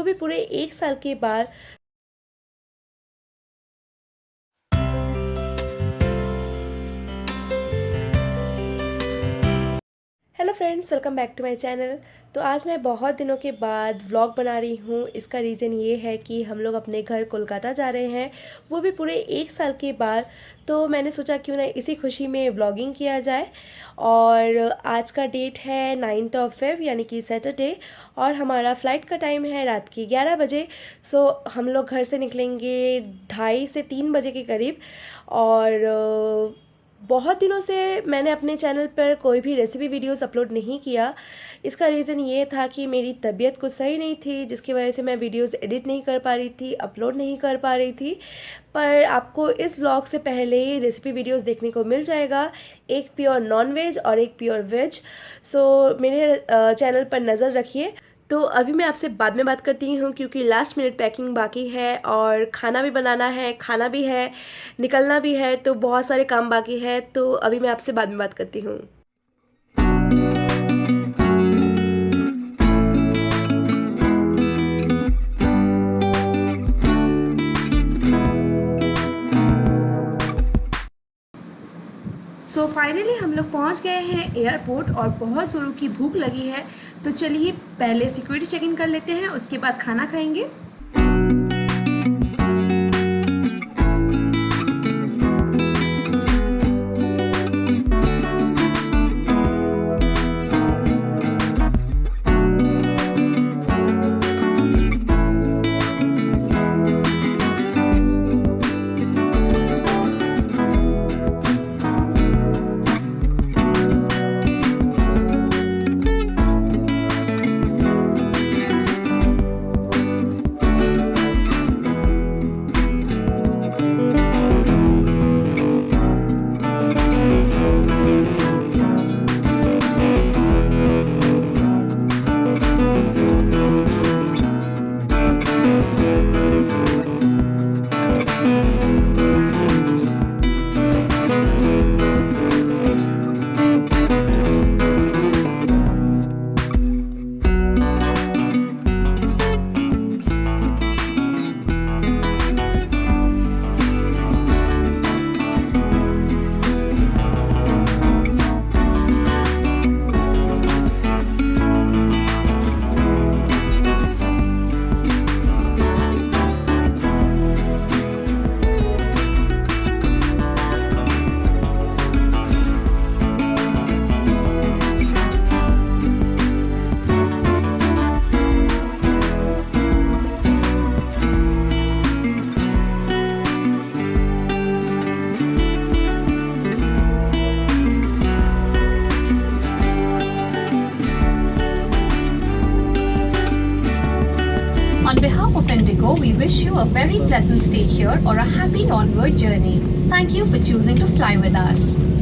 भी पूरे 1 साल के बाद। Hello friends, welcome back to my channel. तो आज मैं बहुत दिनों के बाद व्लॉग बना रही हूँ। इसका रीज़न ये है कि हम लोग अपने घर कोलकाता जा रहे हैं, वो भी पूरे 1 साल के बाद। तो मैंने सोचा क्यों ना इसी खुशी में व्लॉगिंग किया जाए। और आज का डेट है 9th ऑफ फेब यानी कि सैटरडे, और हमारा फ़्लाइट का टाइम है रात के 11 बजे। सो हम लोग घर से निकलेंगे 2:30 से 3 बजे के करीब। और बहुत दिनों से मैंने अपने चैनल पर कोई भी रेसिपी वीडियोस अपलोड नहीं किया। इसका रीज़न ये था कि मेरी तबीयत कुछ सही नहीं थी, जिसकी वजह से मैं वीडियोस एडिट नहीं कर पा रही थी, अपलोड नहीं कर पा रही थी। पर आपको इस व्लॉग से पहले ही रेसिपी वीडियोस देखने को मिल जाएगा, एक प्योर नॉन वेज और एक प्योर वेज। सो मेरे चैनल पर नज़र रखिए। तो अभी मैं आपसे बाद में बात करती हूँ, क्योंकि लास्ट मिनट पैकिंग बाकी है और खाना भी बनाना है, खाना भी है, निकलना भी है, तो बहुत सारे काम बाकी है। तो अभी मैं आपसे बाद में बात करती हूँ। सो फाइनली हम लोग पहुँच गए हैं एयरपोर्ट, और बहुत ज़ोरों की भूख लगी है। तो चलिए पहले सिक्योरिटी चेक इन कर लेते हैं, उसके बाद खाना खाएंगे। On behalf of Indigo, we wish you a very pleasant stay here or a happy onward journey. Thank you for choosing to fly with us.